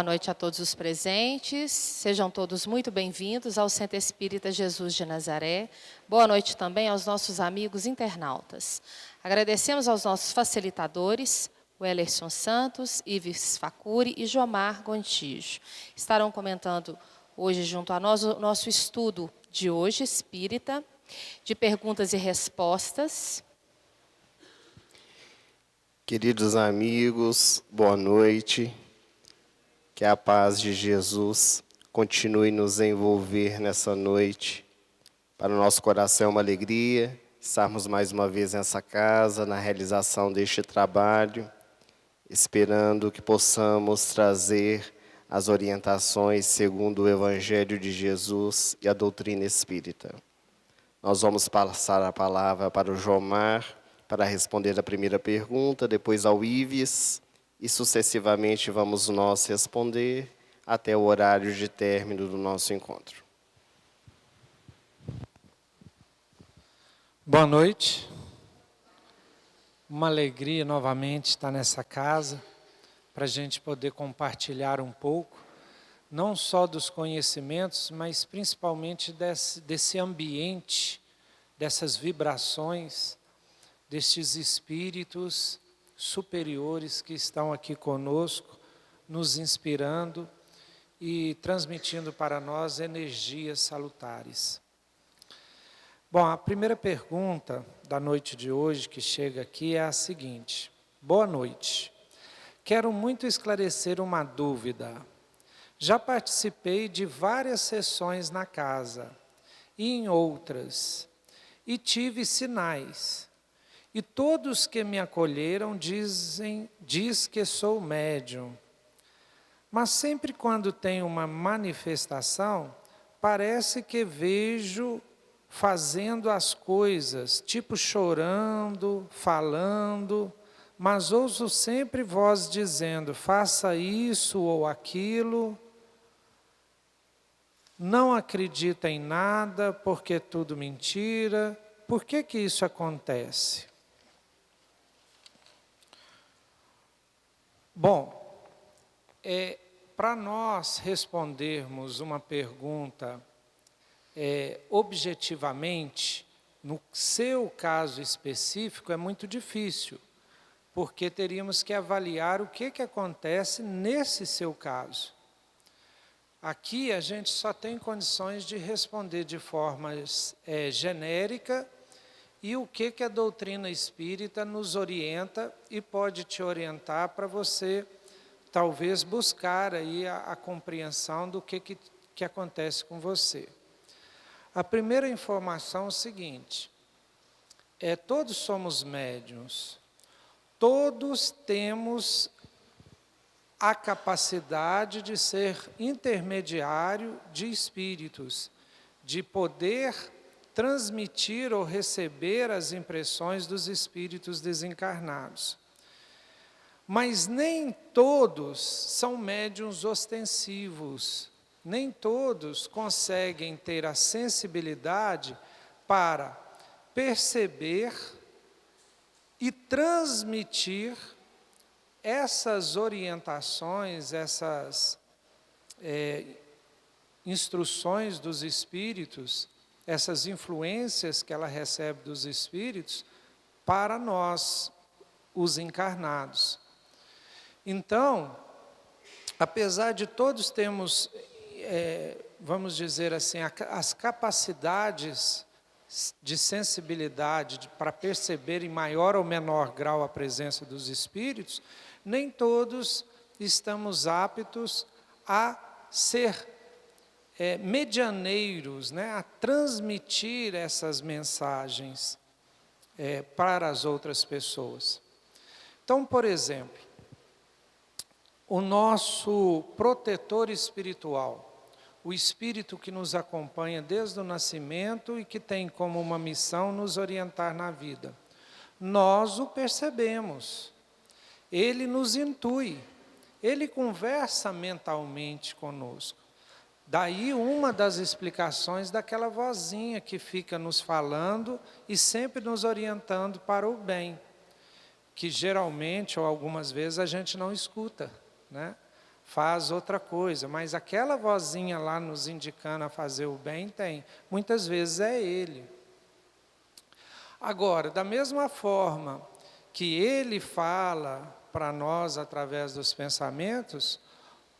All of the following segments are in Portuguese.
Boa noite a todos os presentes, sejam todos muito bem-vindos ao Centro Espírita Jesus de Nazaré. Boa noite também aos nossos amigos internautas. Agradecemos aos nossos facilitadores, o Elerson Santos, Ives Facuri e Jomar Gontijo. Estarão comentando hoje junto a nós o nosso estudo de hoje, espírita, de perguntas e respostas. Queridos amigos, boa noite. Que a paz de Jesus continue nos envolver nessa noite. Para o nosso coração é uma alegria estarmos mais uma vez nessa casa, na realização deste trabalho, esperando que possamos trazer as orientações segundo o Evangelho de Jesus e a doutrina espírita. Nós vamos passar a palavra para o Jomar, para responder a primeira pergunta, depois ao Ives, e sucessivamente vamos nós responder até o horário de término do nosso encontro. Boa noite. Uma alegria novamente estar nessa casa, para a gente poder compartilhar um pouco, não só dos conhecimentos, mas principalmente desse ambiente, dessas vibrações, destes espíritos superiores que estão aqui conosco, nos inspirando e transmitindo para nós energias salutares. Bom, a primeira pergunta da noite de hoje que chega aqui é a seguinte: boa noite. Quero muito esclarecer uma dúvida. Já participei de várias sessões na casa e em outras, e tive sinais. E todos que me acolheram diz que sou médium. Mas sempre quando tem uma manifestação, parece que vejo fazendo as coisas, tipo chorando, falando, mas ouço sempre voz dizendo, faça isso ou aquilo. Não acredita em nada, porque é tudo mentira. Por que isso acontece? Bom, para nós respondermos uma pergunta objetivamente, no seu caso específico, é muito difícil, porque teríamos que avaliar o que acontece nesse seu caso. Aqui a gente só tem condições de responder de forma genérica, e o que a doutrina espírita nos orienta e pode te orientar para você, talvez, buscar aí a compreensão do que acontece com você. A primeira informação é o seguinte, todos somos médiuns, todos temos a capacidade de ser intermediário de espíritos, de poder transmitir ou receber as impressões dos espíritos desencarnados. Mas nem todos são médiuns ostensivos, nem todos conseguem ter a sensibilidade para perceber e transmitir essas orientações, essas instruções dos espíritos, essas influências que ela recebe dos espíritos para nós, os encarnados. Então, apesar de todos termos, vamos dizer assim, as capacidades de sensibilidade para perceber em maior ou menor grau a presença dos espíritos, nem todos estamos aptos a ser medianeiros, né, a transmitir essas mensagens para as outras pessoas. Então, por exemplo, o nosso protetor espiritual, o espírito que nos acompanha desde o nascimento e que tem como uma missão nos orientar na vida, nós o percebemos, ele nos intui, ele conversa mentalmente conosco. Daí uma das explicações daquela vozinha que fica nos falando e sempre nos orientando para o bem, que geralmente ou algumas vezes a gente não escuta, né? faz outra coisa, mas aquela vozinha lá nos indicando a fazer o bem tem. Muitas vezes é ele. Agora, da mesma forma que ele fala para nós através dos pensamentos,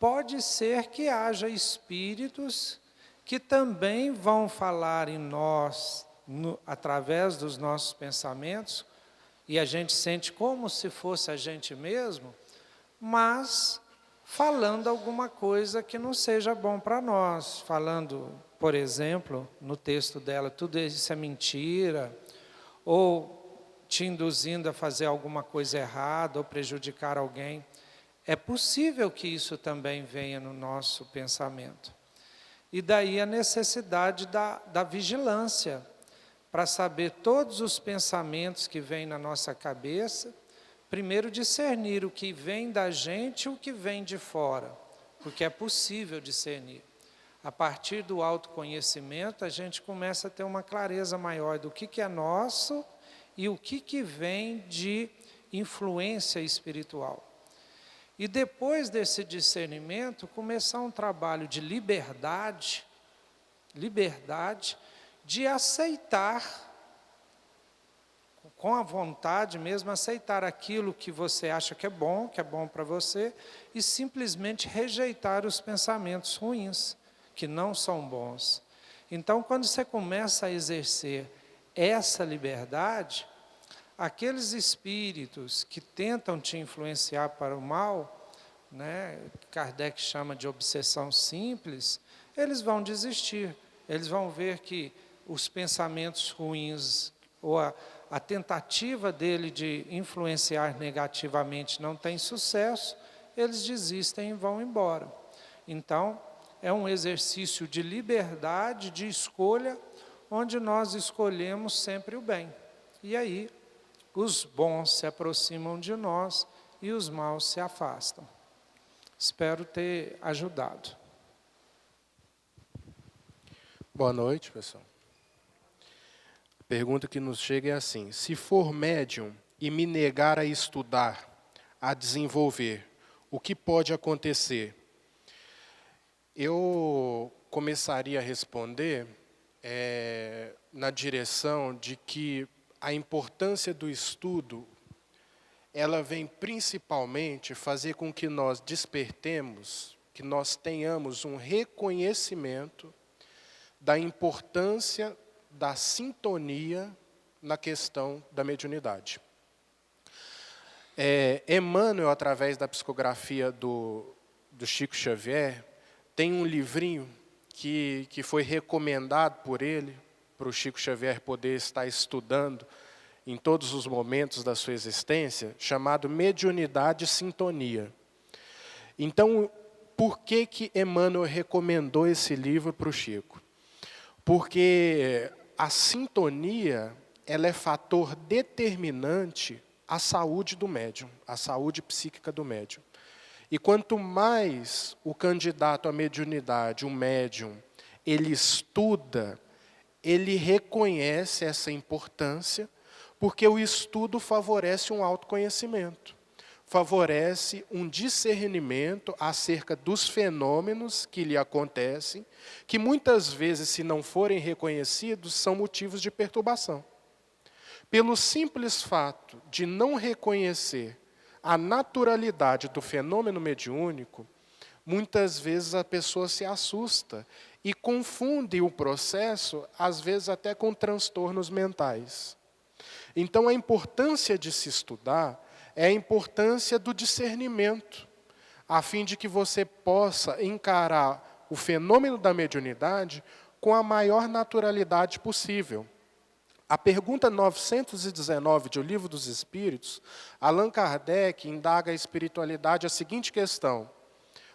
pode ser que haja espíritos que também vão falar em nós, através dos nossos pensamentos, e a gente sente como se fosse a gente mesmo, mas falando alguma coisa que não seja bom para nós. Falando, por exemplo, no texto dela, tudo isso é mentira, ou te induzindo a fazer alguma coisa errada, ou prejudicar alguém. É possível que isso também venha no nosso pensamento. E daí a necessidade da vigilância, para saber todos os pensamentos que vêm na nossa cabeça, primeiro discernir o que vem da gente e o que vem de fora, porque é possível discernir. A partir do autoconhecimento, a gente começa a ter uma clareza maior do que é nosso e o que vem de influência espiritual. E depois desse discernimento, começar um trabalho de liberdade de aceitar, com a vontade mesmo, aceitar aquilo que você acha que é bom para você, e simplesmente rejeitar os pensamentos ruins, que não são bons. Então, quando você começa a exercer essa liberdade, aqueles espíritos que tentam te influenciar para o mal, né, Kardec chama de obsessão simples, eles vão desistir. Eles vão ver que os pensamentos ruins, ou a tentativa dele de influenciar negativamente não tem sucesso, eles desistem e vão embora. Então, é um exercício de liberdade, de escolha, onde nós escolhemos sempre o bem. E aí, os bons se aproximam de nós e os maus se afastam. Espero ter ajudado. Boa noite, pessoal. A pergunta que nos chega é assim: se for médium e me negar a estudar, a desenvolver, o que pode acontecer? Eu começaria a responder na direção de que a importância do estudo, ela vem principalmente fazer com que nós despertemos, que nós tenhamos um reconhecimento da importância da sintonia na questão da mediunidade. Emmanuel, através da psicografia do Chico Xavier, tem um livrinho que foi recomendado por ele, para o Chico Xavier poder estar estudando em todos os momentos da sua existência, chamado Mediunidade e Sintonia. Então, por que Emmanuel recomendou esse livro para o Chico? Porque a sintonia, ela é fator determinante à saúde do médium, à saúde psíquica do médium. E quanto mais o candidato à mediunidade, o médium, ele estuda, ele reconhece essa importância, porque o estudo favorece um autoconhecimento, favorece um discernimento acerca dos fenômenos que lhe acontecem, que muitas vezes, se não forem reconhecidos, são motivos de perturbação. Pelo simples fato de não reconhecer a naturalidade do fenômeno mediúnico, muitas vezes a pessoa se assusta e confunde o processo, às vezes até com transtornos mentais. Então, a importância de se estudar é a importância do discernimento, a fim de que você possa encarar o fenômeno da mediunidade com a maior naturalidade possível. A pergunta 919 de O Livro dos Espíritos, Allan Kardec indaga a espiritualidade a seguinte questão: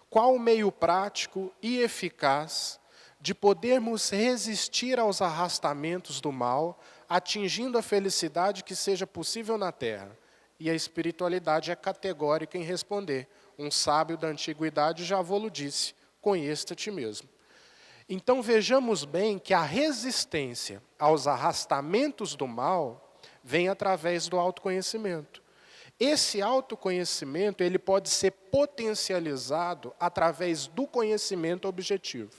qual o meio prático e eficaz de podermos resistir aos arrastamentos do mal, atingindo a felicidade que seja possível na Terra? E a espiritualidade é categórica em responder. Um sábio da antiguidade já vô-lo disse: conheça-te a ti mesmo. Então vejamos bem que a resistência aos arrastamentos do mal vem através do autoconhecimento. Esse autoconhecimento, ele pode ser potencializado através do conhecimento objetivo.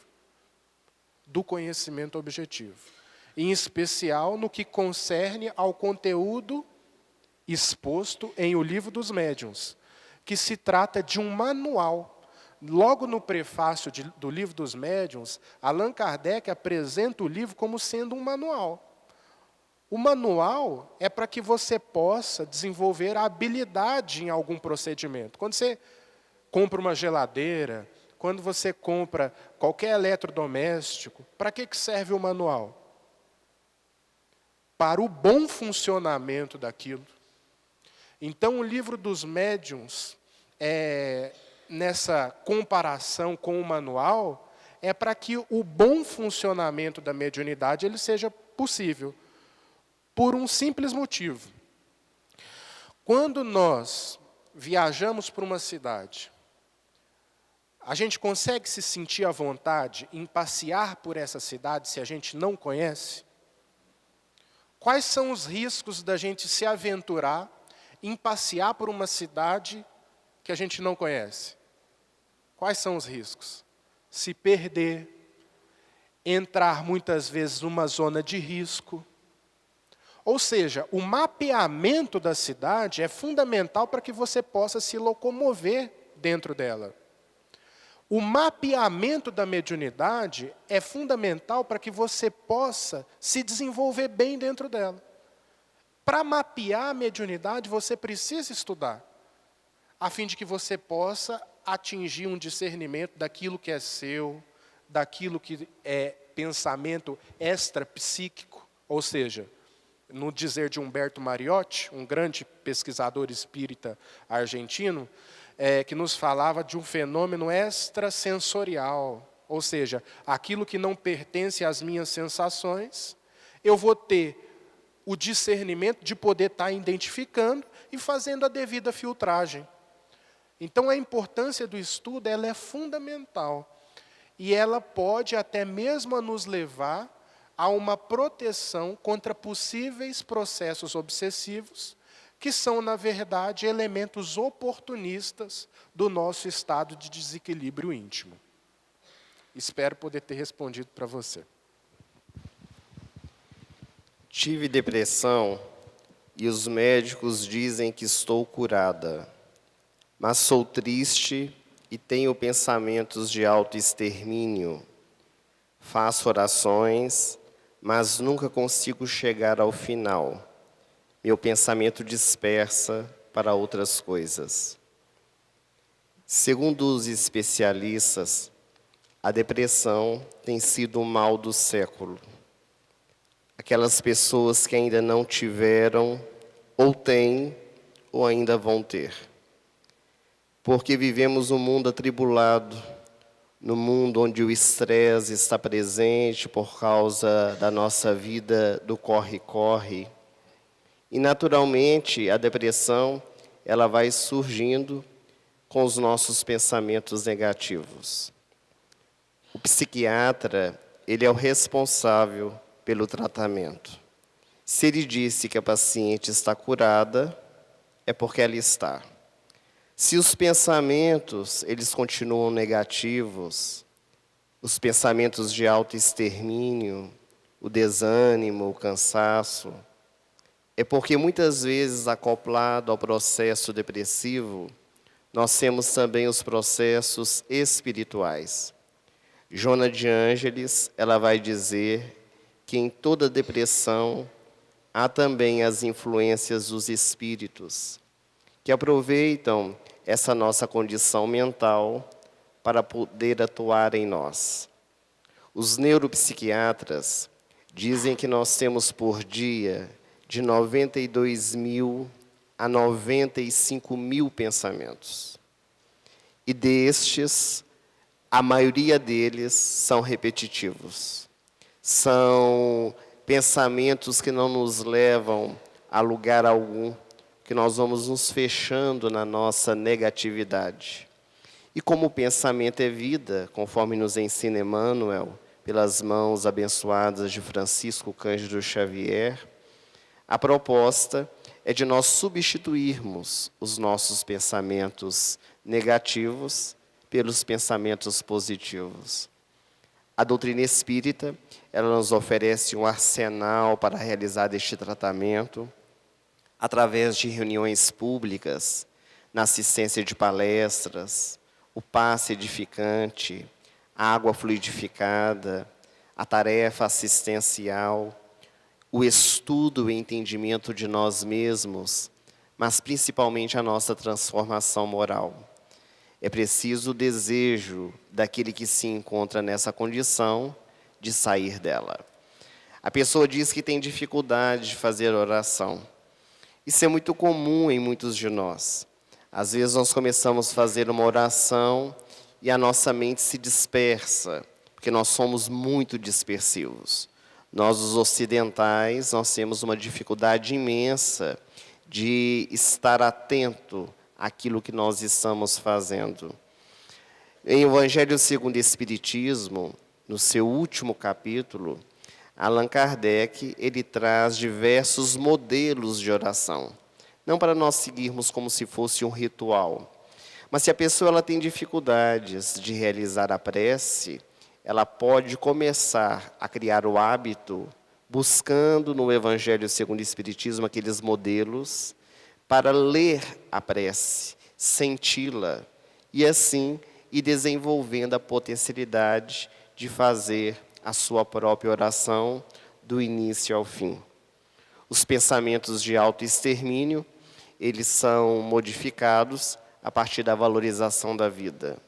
Do conhecimento objetivo. Em especial no que concerne ao conteúdo exposto em O Livro dos Médiuns, que se trata de um manual. Logo no prefácio do Livro dos Médiuns, Allan Kardec apresenta o livro como sendo um manual. O manual é para que você possa desenvolver a habilidade em algum procedimento. Quando você compra uma geladeira, quando você compra qualquer eletrodoméstico, para que serve o manual? Para o bom funcionamento daquilo. Então, o Livro dos Médiuns, nessa comparação com o manual, é para que o bom funcionamento da mediunidade ele seja possível. Por um simples motivo. Quando nós viajamos para uma cidade, a gente consegue se sentir à vontade em passear por essa cidade se a gente não conhece? Quais são os riscos da gente se aventurar em passear por uma cidade que a gente não conhece? Quais são os riscos? Se perder, entrar muitas vezes numa zona de risco. Ou seja, o mapeamento da cidade é fundamental para que você possa se locomover dentro dela. O mapeamento da mediunidade é fundamental para que você possa se desenvolver bem dentro dela. Para mapear a mediunidade, você precisa estudar, a fim de que você possa atingir um discernimento daquilo que é seu, daquilo que é pensamento extrapsíquico, ou seja, no dizer de Humberto Mariotti, um grande pesquisador espírita argentino, que nos falava de um fenômeno extrasensorial, ou seja, aquilo que não pertence às minhas sensações, eu vou ter o discernimento de poder estar identificando e fazendo a devida filtragem. Então, a importância do estudo ela é fundamental, e ela pode até mesmo nos levar a uma proteção contra possíveis processos obsessivos, que são, na verdade, elementos oportunistas do nosso estado de desequilíbrio íntimo. Espero poder ter respondido para você. Tive depressão e os médicos dizem que estou curada, mas sou triste e tenho pensamentos de autoextermínio. Faço orações, mas nunca consigo chegar ao final. Meu pensamento dispersa para outras coisas. Segundo os especialistas, a depressão tem sido o mal do século. Aquelas pessoas que ainda não tiveram, ou têm, ou ainda vão ter. Porque vivemos um mundo atribulado, no mundo onde o estresse está presente por causa da nossa vida do corre-corre. E, naturalmente, a depressão ela vai surgindo com os nossos pensamentos negativos. O psiquiatra, ele é o responsável pelo tratamento. Se ele disse que a paciente está curada, é porque ela está. Se os pensamentos, eles continuam negativos, os pensamentos de autoextermínio, o desânimo, o cansaço, é porque muitas vezes, acoplado ao processo depressivo, nós temos também os processos espirituais. Joana de Ângeles, ela vai dizer que em toda depressão há também as influências dos espíritos, que aproveitam essa nossa condição mental para poder atuar em nós. Os neuropsiquiatras dizem que nós temos por dia de 92.000 a 95.000 pensamentos. E destes, a maioria deles são repetitivos. São pensamentos que não nos levam a lugar algum, que nós vamos nos fechando na nossa negatividade. E como o pensamento é vida, conforme nos ensina Emmanuel, pelas mãos abençoadas de Francisco Cândido Xavier, a proposta é de nós substituirmos os nossos pensamentos negativos pelos pensamentos positivos. A doutrina espírita, ela nos oferece um arsenal para realizar este tratamento, através de reuniões públicas, na assistência de palestras, o passe edificante, a água fluidificada, a tarefa assistencial, o estudo e entendimento de nós mesmos, mas principalmente a nossa transformação moral. É preciso o desejo daquele que se encontra nessa condição de sair dela. A pessoa diz que tem dificuldade de fazer oração. Isso é muito comum em muitos de nós. Às vezes nós começamos a fazer uma oração e a nossa mente se dispersa, porque nós somos muito dispersivos. Nós, os ocidentais, nós temos uma dificuldade imensa de estar atento àquilo que nós estamos fazendo. Em Evangelho segundo o Espiritismo, no seu último capítulo, Allan Kardec, ele traz diversos modelos de oração. Não para nós seguirmos como se fosse um ritual, mas se a pessoa ela tem dificuldades de realizar a prece, ela pode começar a criar o hábito, buscando no Evangelho segundo o Espiritismo aqueles modelos, para ler a prece, senti-la, e assim ir desenvolvendo a potencialidade de fazer a sua própria oração do início ao fim. Os pensamentos de autoextermínio, eles são modificados a partir da valorização da vida.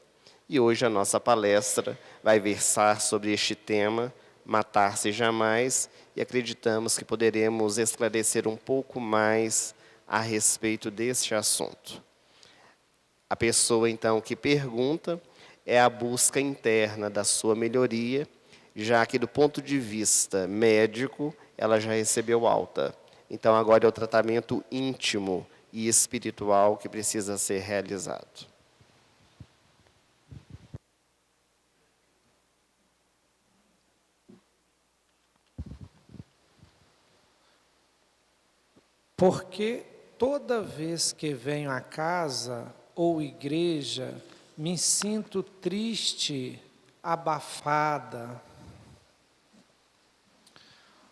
E hoje a nossa palestra vai versar sobre este tema, matar-se jamais, e acreditamos que poderemos esclarecer um pouco mais a respeito deste assunto. A pessoa, então, que pergunta é a busca interna da sua melhoria, já que do ponto de vista médico, ela já recebeu alta. Então, agora é o tratamento íntimo e espiritual que precisa ser realizado. Porque toda vez que venho à casa ou igreja, me sinto triste, abafada.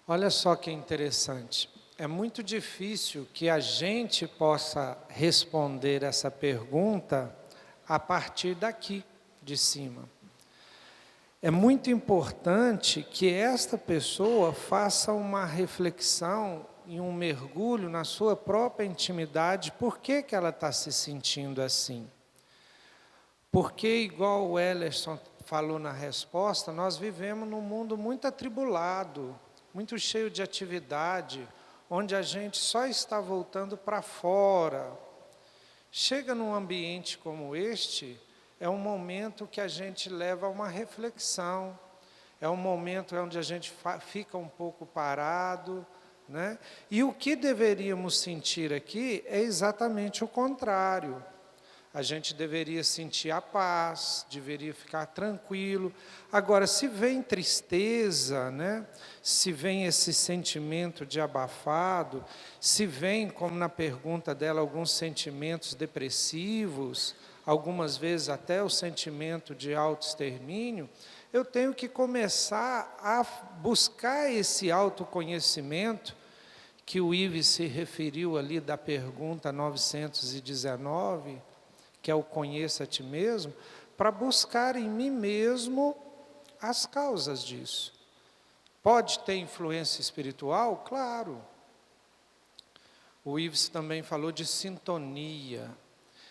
Olha só que interessante. É muito difícil que a gente possa responder essa pergunta a partir daqui, de cima. É muito importante que esta pessoa faça uma reflexão e um mergulho na sua própria intimidade. Por que que ela está se sentindo assim? Porque, igual o Ellerson falou na resposta, nós vivemos num mundo muito atribulado, muito cheio de atividade, onde a gente só está voltando para fora. Chega num ambiente como este, é um momento que a gente leva a uma reflexão, é um momento onde a gente fica um pouco parado, né? E o que deveríamos sentir aqui é exatamente o contrário. A gente deveria sentir a paz, deveria ficar tranquilo. Agora, se vem tristeza, né? Se vem esse sentimento de abafado, se vem, como na pergunta dela, alguns sentimentos depressivos, algumas vezes até o sentimento de autoextermínio, eu tenho que começar a buscar esse autoconhecimento, que o Ives se referiu ali da pergunta 919, que é o conheça a ti mesmo, para buscar em mim mesmo as causas disso. Pode ter influência espiritual? Claro. O Ives também falou de sintonia.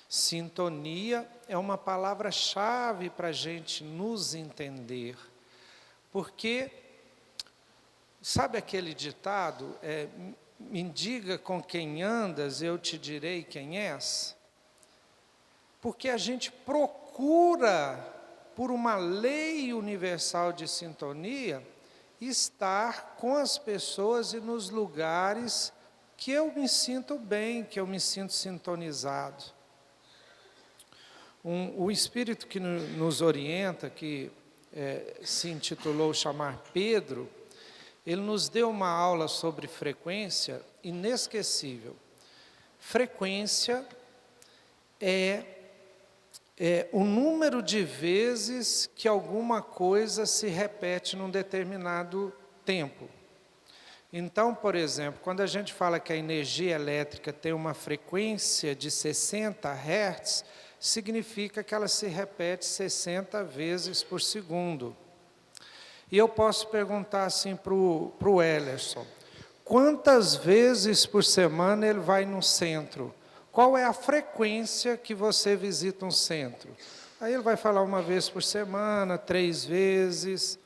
Sintonia é uma palavra-chave para a gente nos entender. Porque, sabe aquele ditado, me diga com quem andas, eu te direi quem és? Porque a gente procura, por uma lei universal de sintonia, estar com as pessoas e nos lugares que eu me sinto bem, que eu me sinto sintonizado. O Espírito que nos orienta, que se intitulou Chamar Pedro, ele nos deu uma aula sobre frequência inesquecível. Frequência é o número de vezes que alguma coisa se repete num determinado tempo. Então, por exemplo, quando a gente fala que a energia elétrica tem uma frequência de 60 Hz, significa que ela se repete 60 vezes por segundo. E eu posso perguntar assim para o Ellerson, quantas vezes por semana ele vai no centro? Qual é a frequência que você visita um centro? Aí ele vai falar uma vez por semana, 3 vezes,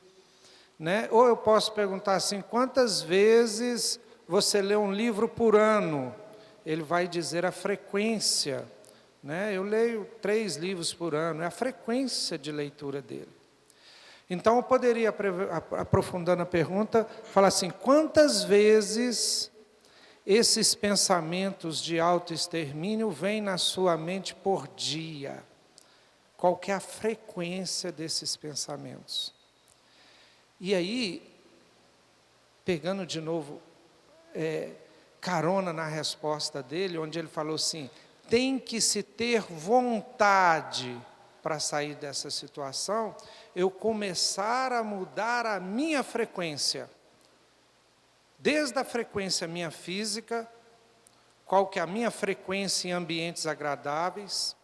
né? Ou eu posso perguntar assim, quantas vezes você lê um livro por ano? Ele vai dizer a frequência, né? Eu leio 3 livros por ano, é a frequência de leitura dele. Então eu poderia, aprofundando a pergunta, falar assim, quantas vezes esses pensamentos de autoextermínio vêm na sua mente por dia? Qual que é a frequência desses pensamentos? E aí, pegando de novo carona na resposta dele, onde ele falou assim, tem que se ter vontade para sair dessa situação, eu começar a mudar a minha frequência. Desde a frequência minha física, qual que é a minha frequência em ambientes agradáveis,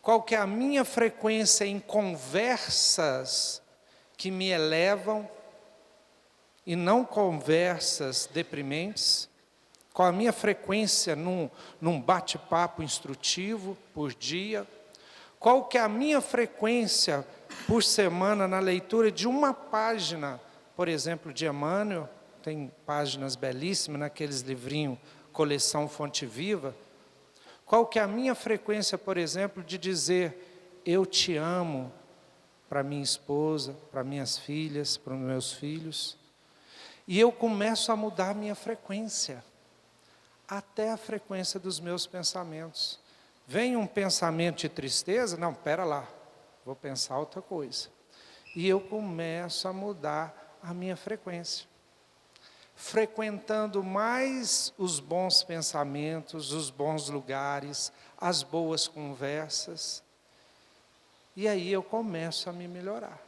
qual que é a minha frequência em conversas que me elevam e não conversas deprimentes, qual a minha frequência num bate-papo instrutivo por dia, qual que é a minha frequência por semana na leitura de uma página, por exemplo, de Emmanuel, tem páginas belíssimas naqueles livrinhos, coleção Fonte Viva. Qual que é a minha frequência, por exemplo, de dizer, eu te amo, para minha esposa, para minhas filhas, para os meus filhos. E eu começo a mudar a minha frequência, até a frequência dos meus pensamentos. Vem um pensamento de tristeza, não, pera lá, vou pensar outra coisa. E eu começo a mudar a minha frequência. Frequentando mais os bons pensamentos, os bons lugares, as boas conversas. E aí eu começo a me melhorar.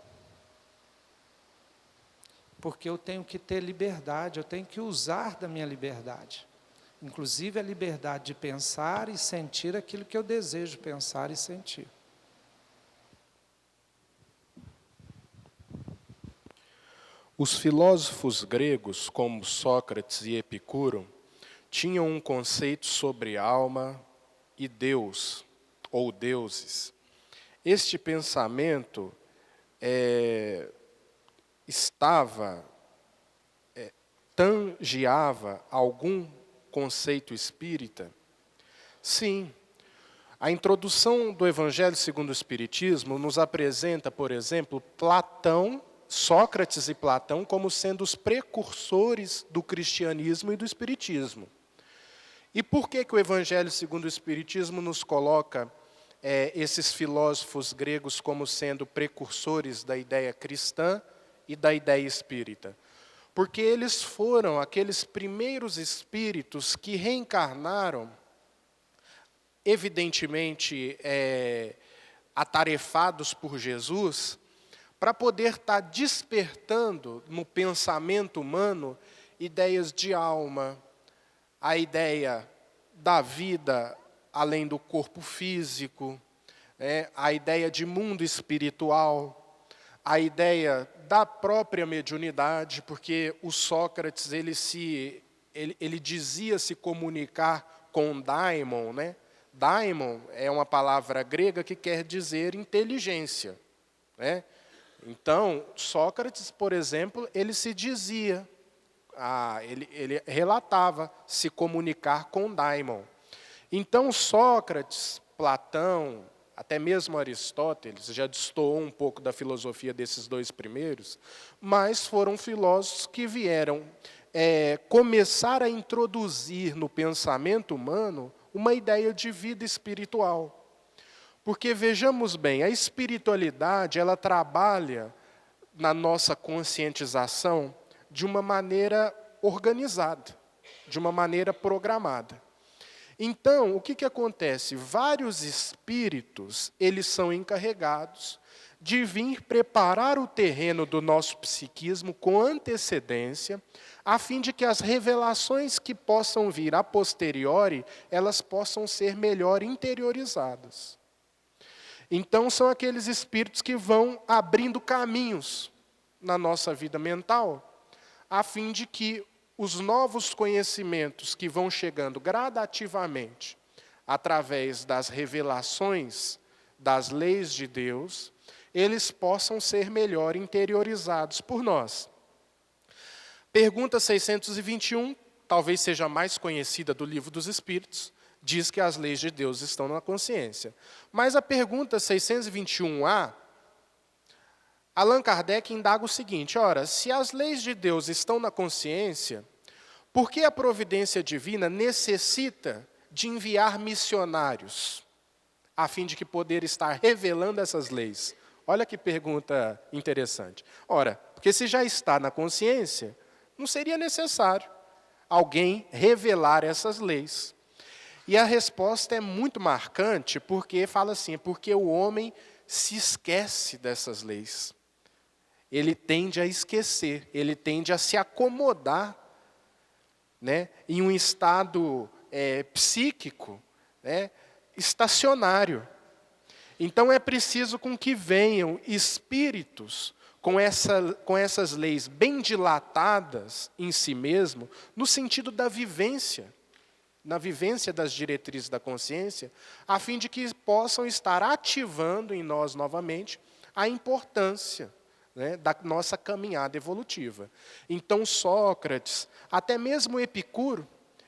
Porque eu tenho que ter liberdade, eu tenho que usar da minha liberdade. Inclusive a liberdade de pensar e sentir aquilo que eu desejo pensar e sentir. Os filósofos gregos, como Sócrates e Epicuro, tinham um conceito sobre alma e Deus, ou deuses. Este pensamento tangiava algum conceito espírita? Sim. A introdução do Evangelho segundo o Espiritismo nos apresenta, por exemplo, Sócrates e Platão como sendo os precursores do cristianismo e do espiritismo. E por que o Evangelho segundo o Espiritismo nos coloca esses filósofos gregos como sendo precursores da ideia cristã e da ideia espírita? Porque eles foram aqueles primeiros espíritos que reencarnaram, evidentemente atarefados por Jesus, para poder estar despertando no pensamento humano ideias de alma, a ideia da vida além do corpo físico, a ideia de mundo espiritual, a ideia da própria mediunidade, porque o Sócrates ele dizia se comunicar com daimon, né? Daimon é uma palavra grega que quer dizer inteligência, né? Então, Sócrates, por exemplo, ele se dizia, ele relatava se comunicar com daimon. Então, Sócrates, Platão, até mesmo Aristóteles, já destoou um pouco da filosofia desses dois primeiros, mas foram filósofos que vieram começar a introduzir no pensamento humano uma ideia de vida espiritual. Porque, vejamos bem, a espiritualidade, ela trabalha na nossa conscientização de uma maneira organizada, de uma maneira programada. Então, o que acontece? Vários espíritos, eles são encarregados de vir preparar o terreno do nosso psiquismo com antecedência, a fim de que as revelações que possam vir a posteriori, elas possam ser melhor interiorizadas. Então, são aqueles espíritos que vão abrindo caminhos na nossa vida mental, a fim de que os novos conhecimentos que vão chegando gradativamente, através das revelações das leis de Deus, eles possam ser melhor interiorizados por nós. Pergunta 621, talvez seja a mais conhecida do Livro dos Espíritos, diz que as leis de Deus estão na consciência. Mas a pergunta 621A, Allan Kardec indaga o seguinte: ora, se as leis de Deus estão na consciência, por que a providência divina necessita de enviar missionários, a fim de que poder estar revelando essas leis? Olha que pergunta interessante. Ora, porque se já está na consciência, não seria necessário alguém revelar essas leis. E a resposta é muito marcante, porque fala assim, porque o homem se esquece dessas leis. Ele tende a esquecer, ele tende a se acomodar, né, em um estado psíquico, né, estacionário. Então é preciso com que venham espíritos com essas leis bem dilatadas em si mesmo, no sentido da vivência, na vivência das diretrizes da consciência, a fim de que possam estar ativando em nós novamente a importância, né, da nossa caminhada evolutiva. Então Sócrates, até mesmo Epicuro,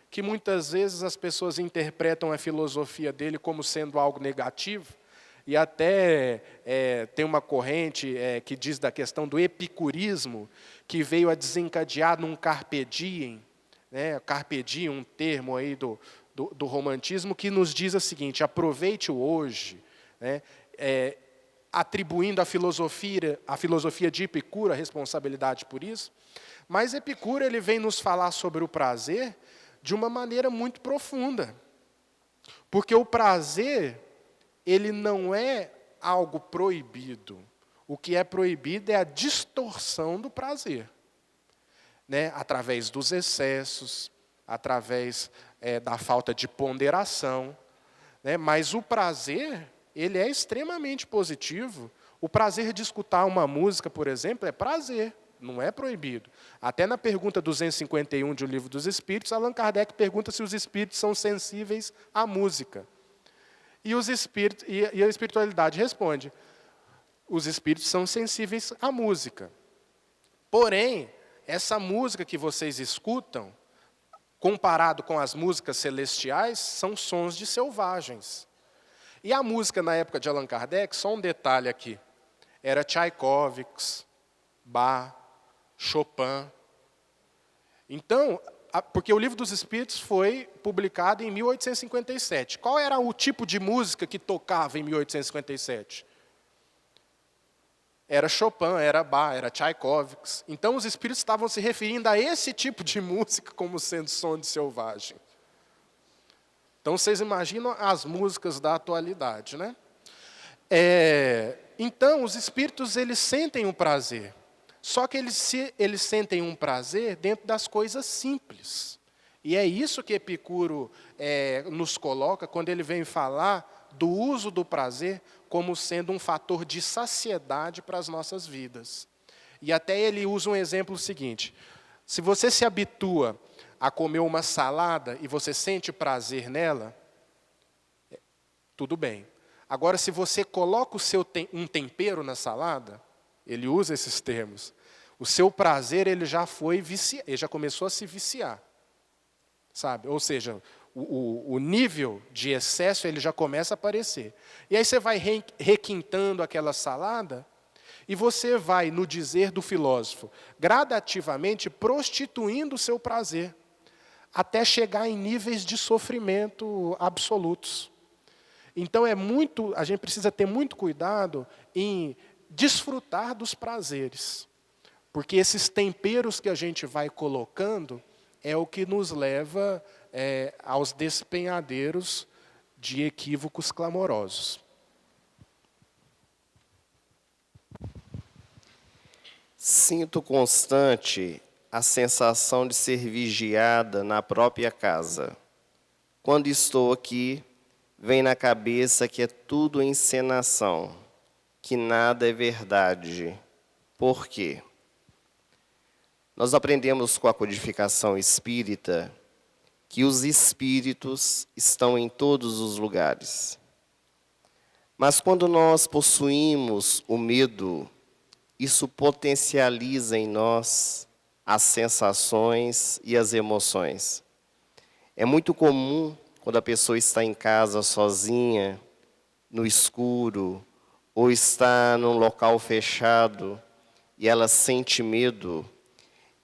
que muitas vezes as pessoas interpretam a filosofia dele como sendo algo negativo, e até tem uma corrente que diz da questão do epicurismo, que veio a desencadear num carpe diem, né, carpe diem, um termo aí do romantismo, que nos diz o seguinte: aproveite o hoje, né, atribuindo à filosofia de Epicuro a responsabilidade por isso. Mas Epicuro ele vem nos falar sobre o prazer de uma maneira muito profunda. Porque o prazer, ele não é algo proibido. O que é proibido é a distorção do prazer, né? Através dos excessos, através da falta de ponderação, né? Mas o prazer, ele é extremamente positivo. O prazer de escutar uma música, por exemplo, é prazer, não é proibido. Até na pergunta 251 de O Livro dos Espíritos, Allan Kardec pergunta se os espíritos são sensíveis à música. E a espiritualidade responde: os espíritos são sensíveis à música. Porém, essa música que vocês escutam, comparado com as músicas celestiais, são sons de selvagens. E a música na época de Allan Kardec, só um detalhe aqui, era Tchaikovsky, Bach, Chopin. Então, porque o Livro dos Espíritos foi publicado em 1857. Qual era o tipo de música que tocava em 1857? Era Chopin, era Bach, era Tchaikovsky. Então, os espíritos estavam se referindo a esse tipo de música como sendo som de selvagem. Então, vocês imaginam as músicas da atualidade, né? Então, os espíritos, eles sentem um prazer. Só que eles sentem um prazer dentro das coisas simples. E é isso que Epicuro nos coloca quando ele vem falar do uso do prazer como sendo um fator de saciedade para as nossas vidas. E até ele usa um exemplo seguinte: se você se habitua a comer uma salada e você sente prazer nela, tudo bem. Agora, se você coloca um tempero na salada, ele usa esses termos, o seu prazer ele já ele já começou a se viciar, sabe? Ou seja, o nível de excesso ele já começa a aparecer. E aí você vai requintando aquela salada e você vai, no dizer do filósofo, gradativamente prostituindo o seu prazer, até chegar em níveis de sofrimento absolutos. Então a gente precisa ter muito cuidado em desfrutar dos prazeres, porque esses temperos que a gente vai colocando, é o que nos leva aos despenhadeiros de equívocos clamorosos. Sinto constante a sensação de ser vigiada na própria casa. Quando estou aqui, vem na cabeça que é tudo encenação, que nada é verdade. Por quê? Nós aprendemos com a codificação espírita que os espíritos estão em todos os lugares. Mas quando nós possuímos o medo, isso potencializa em nós as sensações e as emoções. É muito comum, quando a pessoa está em casa sozinha, no escuro, ou está num local fechado, e ela sente medo,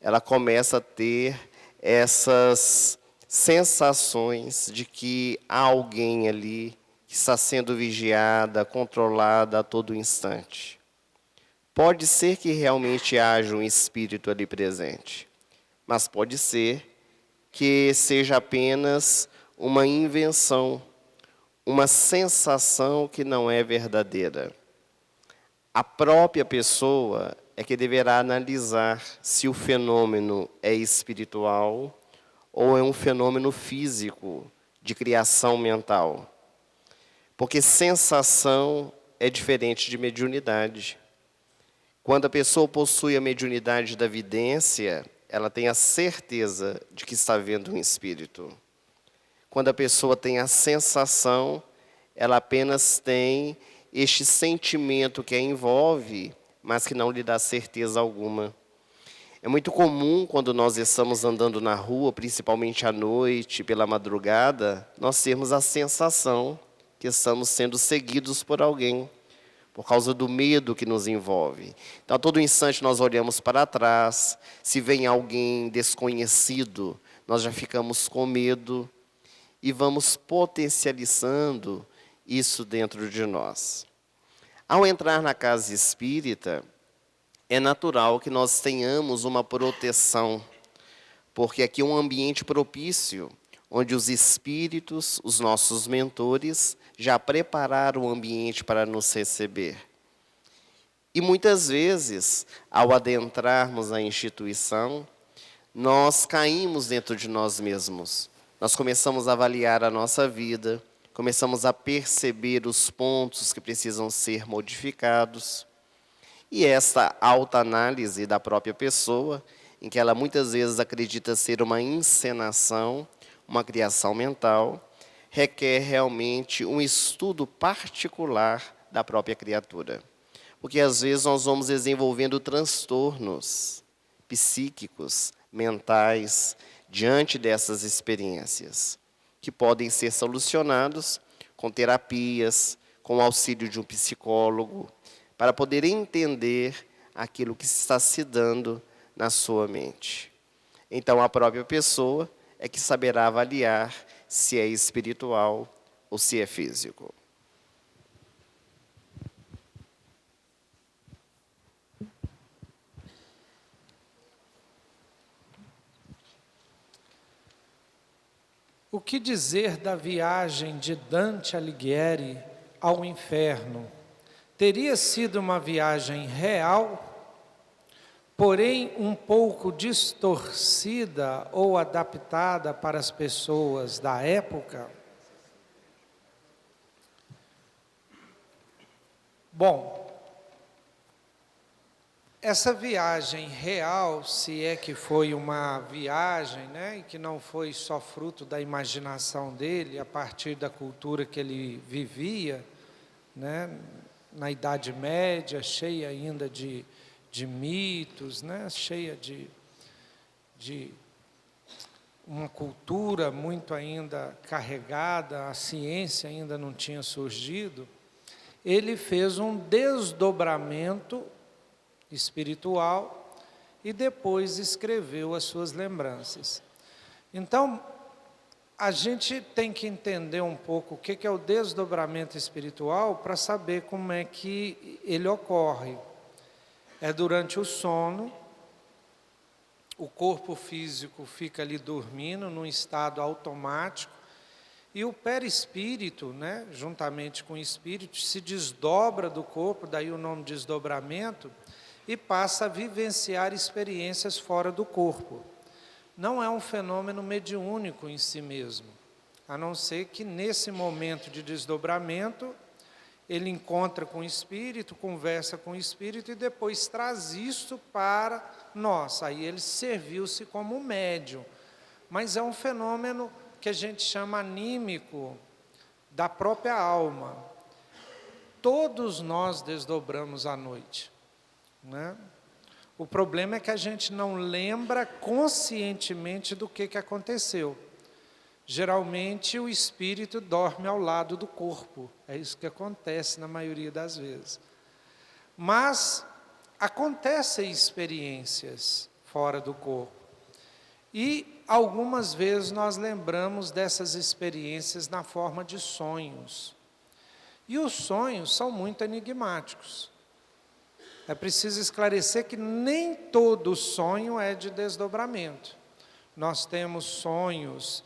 ela começa a ter essas sensações de que há alguém ali que está sendo vigiada, controlada a todo instante. Pode ser que realmente haja um espírito ali presente, mas pode ser que seja apenas uma invenção, uma sensação que não é verdadeira. A própria pessoa é que deverá analisar se o fenômeno é espiritual ou é um fenômeno físico, de criação mental. Porque sensação é diferente de mediunidade. Quando a pessoa possui a mediunidade da vidência, ela tem a certeza de que está vendo um espírito. Quando a pessoa tem a sensação, ela apenas tem este sentimento que a envolve, mas que não lhe dá certeza alguma. É muito comum, quando nós estamos andando na rua, principalmente à noite, pela madrugada, nós termos a sensação que estamos sendo seguidos por alguém, por causa do medo que nos envolve. Então, a todo instante nós olhamos para trás, se vem alguém desconhecido, nós já ficamos com medo e vamos potencializando isso dentro de nós. Ao entrar na casa espírita, é natural que nós tenhamos uma proteção, porque aqui é um ambiente propício, onde os espíritos, os nossos mentores, já prepararam o ambiente para nos receber. E muitas vezes, ao adentrarmos a instituição, nós caímos dentro de nós mesmos. Nós começamos a avaliar a nossa vida, começamos a perceber os pontos que precisam ser modificados. E esta autoanálise da própria pessoa, em que ela muitas vezes acredita ser uma encenação, uma criação mental, requer realmente um estudo particular da própria criatura. Porque às vezes nós vamos desenvolvendo transtornos psíquicos, mentais, diante dessas experiências, que podem ser solucionados com terapias, com o auxílio de um psicólogo, para poder entender aquilo que está se dando na sua mente. Então, a própria pessoa é que saberá avaliar se é espiritual ou se é físico. O que dizer da viagem de Dante Alighieri ao inferno? Teria sido uma viagem real, porém um pouco distorcida ou adaptada para as pessoas da época? Bom, essa viagem real, se é que foi uma viagem, né, e que não foi só fruto da imaginação dele, a partir da cultura que ele vivia, né, na Idade Média, cheia ainda de mitos, né, cheia de uma cultura muito ainda carregada, a ciência ainda não tinha surgido, ele fez um desdobramento espiritual e depois escreveu as suas lembranças. Então, a gente tem que entender um pouco o que é o desdobramento espiritual para saber como é que ele ocorre. É durante o sono, o corpo físico fica ali dormindo, num estado automático, e o perispírito, né, juntamente com o espírito, se desdobra do corpo, daí o nome desdobramento, e passa a vivenciar experiências fora do corpo. Não é um fenômeno mediúnico em si mesmo, a não ser que nesse momento de desdobramento, ele encontra com o espírito, conversa com o espírito e depois traz isso para nós. Aí ele serviu-se como médium. Mas é um fenômeno que a gente chama anímico da própria alma. Todos nós desdobramos à noite, né? O problema é que a gente não lembra conscientemente do que aconteceu. Geralmente o espírito dorme ao lado do corpo, é isso que acontece na maioria das vezes. Mas acontecem experiências fora do corpo. E algumas vezes nós lembramos dessas experiências na forma de sonhos. E os sonhos são muito enigmáticos. É preciso esclarecer que nem todo sonho é de desdobramento. Nós temos sonhos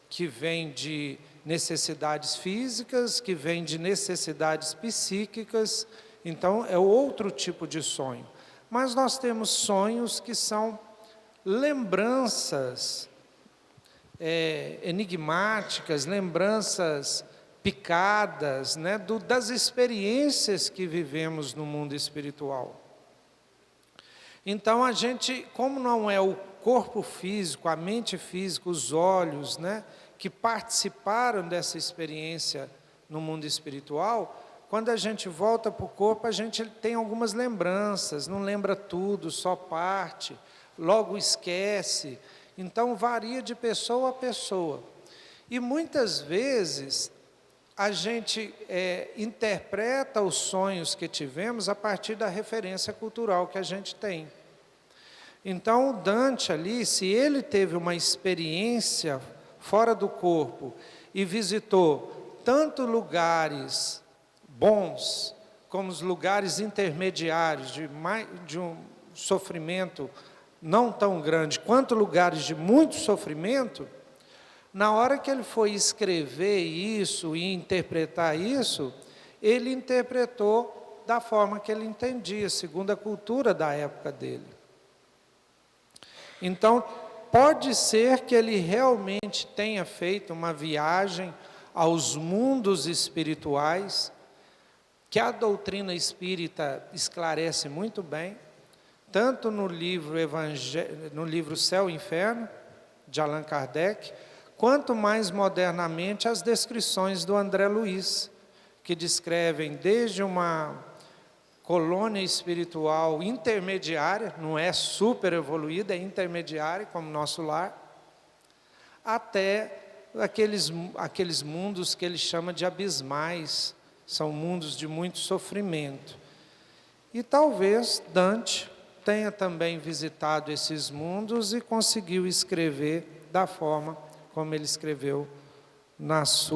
que vêm de necessidades físicas, que vêm de necessidades psíquicas, então é outro tipo de sonho. Mas nós temos sonhos que são lembranças enigmáticas, lembranças picadas, né, das experiências que vivemos no mundo espiritual. Então a gente, como não é o corpo físico, a mente física, os olhos, né, que participaram dessa experiência no mundo espiritual, quando a gente volta para o corpo, a gente tem algumas lembranças, não lembra tudo, só parte, logo esquece. Então varia de pessoa a pessoa. E muitas vezes a gente interpreta os sonhos que tivemos a partir da referência cultural que a gente tem. Então, o Dante ali, se ele teve uma experiência fora do corpo e visitou tanto lugares bons, como os lugares intermediários de um sofrimento não tão grande, quanto lugares de muito sofrimento, na hora que ele foi escrever isso e interpretar isso, ele interpretou da forma que ele entendia, segundo a cultura da época dele. Então, pode ser que ele realmente tenha feito uma viagem aos mundos espirituais, que a doutrina espírita esclarece muito bem, tanto no livro Céu e Inferno, de Allan Kardec, quanto mais modernamente as descrições do André Luiz, que descrevem desde uma colônia espiritual intermediária, não é super evoluída, é intermediária, como nosso lar, até aqueles mundos que ele chama de abismais, são mundos de muito sofrimento. E talvez Dante tenha também visitado esses mundos e conseguiu escrever da forma como ele escreveu nos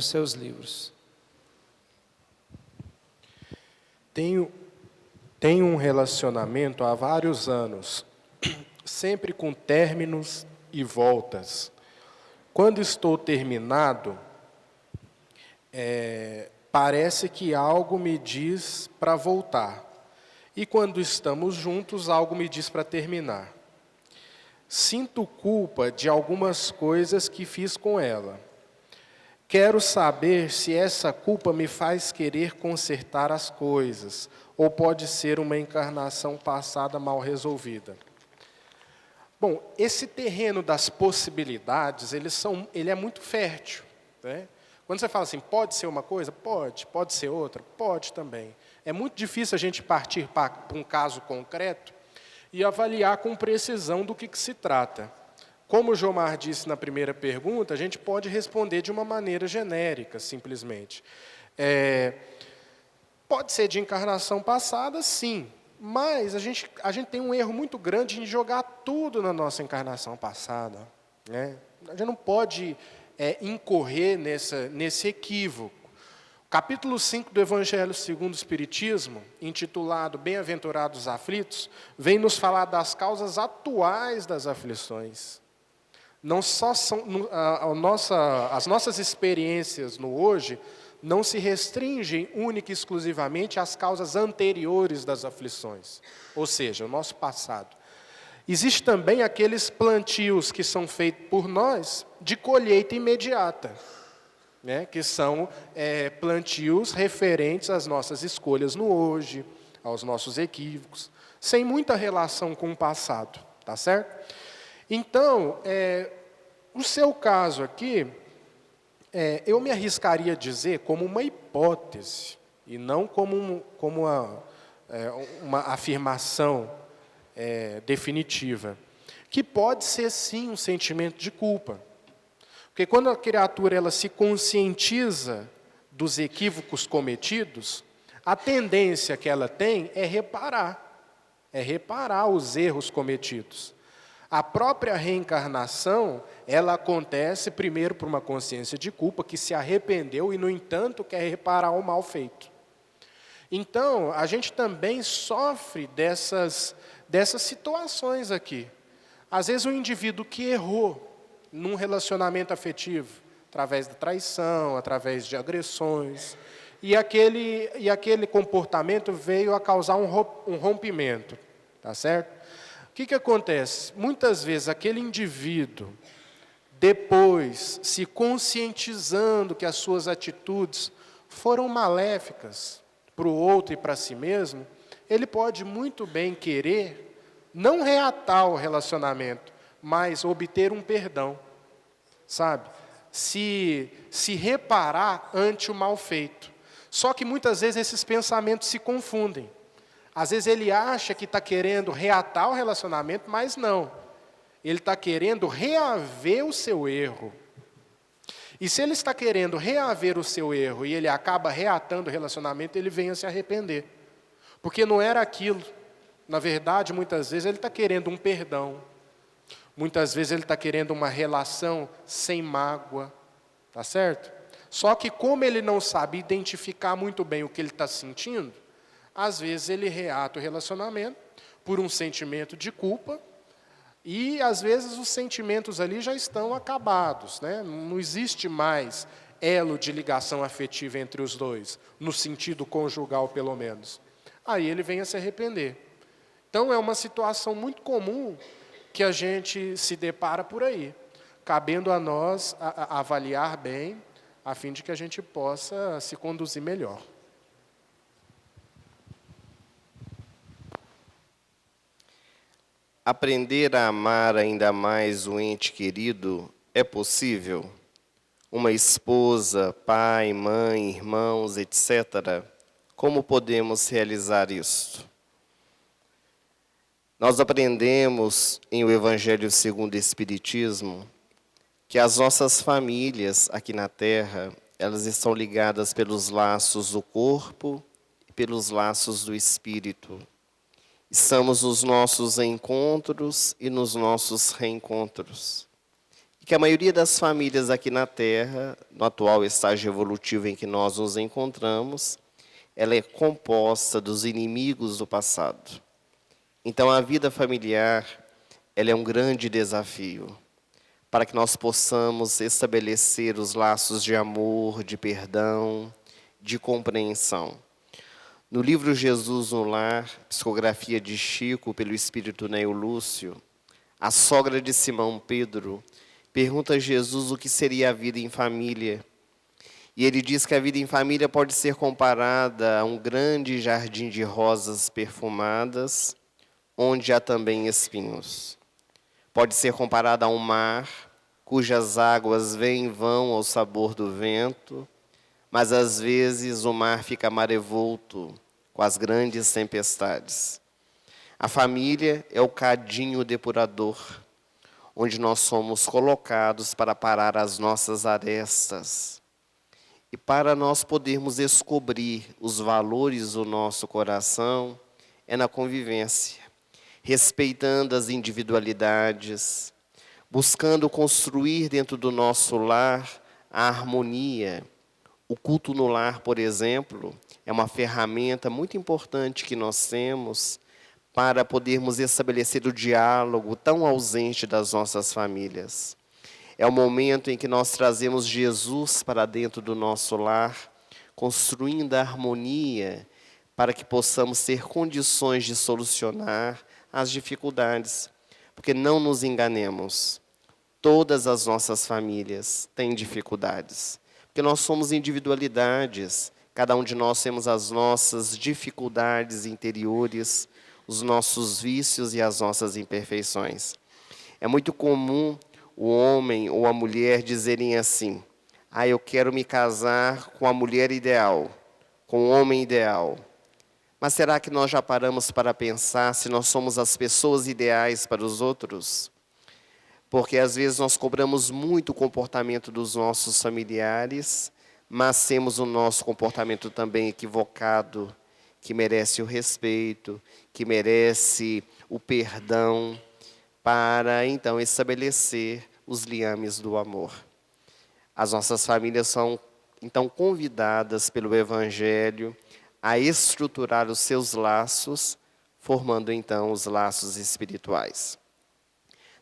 seus livros. Tenho um relacionamento há vários anos, sempre com términos e voltas. Quando estou terminado, parece que algo me diz para voltar. E quando estamos juntos, algo me diz para terminar. Sinto culpa de algumas coisas que fiz com ela. Quero saber se essa culpa me faz querer consertar as coisas, ou pode ser uma encarnação passada mal resolvida. Bom, esse terreno das possibilidades, ele é muito fértil, né? Quando você fala assim, pode ser uma coisa? Pode ser outra? Pode também. É muito difícil a gente partir para um caso concreto e avaliar com precisão do que se trata. Como o Jomar disse na primeira pergunta, a gente pode responder de uma maneira genérica, simplesmente. Pode ser de encarnação passada, sim, mas a gente tem um erro muito grande em jogar tudo na nossa encarnação passada, né? A gente não pode incorrer nesse equívoco. O Capítulo 5 do Evangelho segundo o Espiritismo, intitulado Bem-aventurados os aflitos, vem nos falar das causas atuais das aflições. Não só são, as nossas experiências no hoje não se restringem única e exclusivamente às causas anteriores das aflições, ou seja, o nosso passado. Existem também aqueles plantios que são feitos por nós de colheita imediata, né, que são plantios referentes às nossas escolhas no hoje, aos nossos equívocos, sem muita relação com o passado, tá certo? Então, no seu caso aqui, eu me arriscaria a dizer como uma hipótese, e não como uma afirmação definitiva, que pode ser sim um sentimento de culpa. Porque quando a criatura ela se conscientiza dos equívocos cometidos, a tendência que ela tem é reparar os erros cometidos. A própria reencarnação, ela acontece primeiro por uma consciência de culpa, que se arrependeu e, no entanto, quer reparar o mal feito. Então, a gente também sofre dessas situações aqui. Às vezes, um indivíduo que errou num relacionamento afetivo, através da traição, através de agressões, e aquele comportamento veio a causar um rompimento, tá certo? O que acontece? Muitas vezes aquele indivíduo, depois se conscientizando que as suas atitudes foram maléficas para o outro e para si mesmo, ele pode muito bem querer não reatar o relacionamento, mas obter um perdão, sabe? Se reparar ante o mal feito. Só que muitas vezes esses pensamentos se confundem. Às vezes ele acha que está querendo reatar o relacionamento, mas não. Ele está querendo reaver o seu erro. E se ele está querendo reaver o seu erro e ele acaba reatando o relacionamento, ele vem a se arrepender. Porque não era aquilo. Na verdade, muitas vezes ele está querendo um perdão. Muitas vezes ele está querendo uma relação sem mágoa. Tá certo? Só que como ele não sabe identificar muito bem o que ele está sentindo, às vezes ele reata o relacionamento por um sentimento de culpa e, às vezes, os sentimentos ali já estão acabados, né? Não existe mais elo de ligação afetiva entre os dois, no sentido conjugal, pelo menos. Aí ele vem a se arrepender. Então, é uma situação muito comum que a gente se depara por aí, cabendo a nós avaliar bem, a fim de que a gente possa se conduzir melhor. Aprender a amar ainda mais o ente querido é possível? Uma esposa, pai, mãe, irmãos, etc. Como podemos realizar isso? Nós aprendemos em o Evangelho segundo o Espiritismo que as nossas famílias aqui na Terra, elas estão ligadas pelos laços do corpo e pelos laços do espírito. Estamos nos nossos encontros e nos nossos reencontros. E que a maioria das famílias aqui na Terra, no atual estágio evolutivo em que nós nos encontramos, ela é composta dos inimigos do passado. Então, a vida familiar, ela é um grande desafio para que nós possamos estabelecer os laços de amor, de perdão, de compreensão. No livro Jesus no Lar, psicografia de Chico pelo espírito Neo Lúcio, a sogra de Simão Pedro pergunta a Jesus o que seria a vida em família. E ele diz que a vida em família pode ser comparada a um grande jardim de rosas perfumadas, onde há também espinhos. Pode ser comparada a um mar, cujas águas vêm e vão ao sabor do vento, mas às vezes o mar fica marevolto com as grandes tempestades. A família é o cadinho depurador, onde nós somos colocados para parar as nossas arestas. E para nós podermos descobrir os valores do nosso coração, é na convivência, respeitando as individualidades, buscando construir dentro do nosso lar a harmonia, o O culto no lar, por exemplo, é uma ferramenta muito importante que nós temos para podermos estabelecer o diálogo tão ausente das nossas famílias. É o momento em que nós trazemos Jesus para dentro do nosso lar, construindo a harmonia para que possamos ter condições de solucionar as dificuldades. Porque não nos enganemos, todas as nossas famílias têm dificuldades. Porque nós somos individualidades, cada um de nós temos as nossas dificuldades interiores, os nossos vícios e as nossas imperfeições. É muito comum o homem ou a mulher dizerem assim: eu quero me casar com a mulher ideal, com o homem ideal. Mas será que nós já paramos para pensar se nós somos as pessoas ideais para os outros? Porque às vezes nós cobramos muito o comportamento dos nossos familiares, mas temos o nosso comportamento também equivocado, que merece o respeito, que merece o perdão, para então estabelecer os liames do amor. As nossas famílias são então convidadas pelo Evangelho a estruturar os seus laços, formando então os laços espirituais.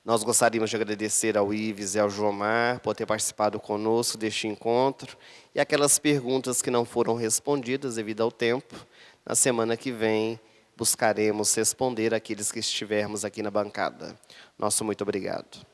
Nós gostaríamos de agradecer ao Ives e ao Jomar por ter participado conosco deste encontro e aquelas perguntas que não foram respondidas devido ao tempo. Na semana que vem, buscaremos responder aqueles que estivermos aqui na bancada. Nosso muito obrigado.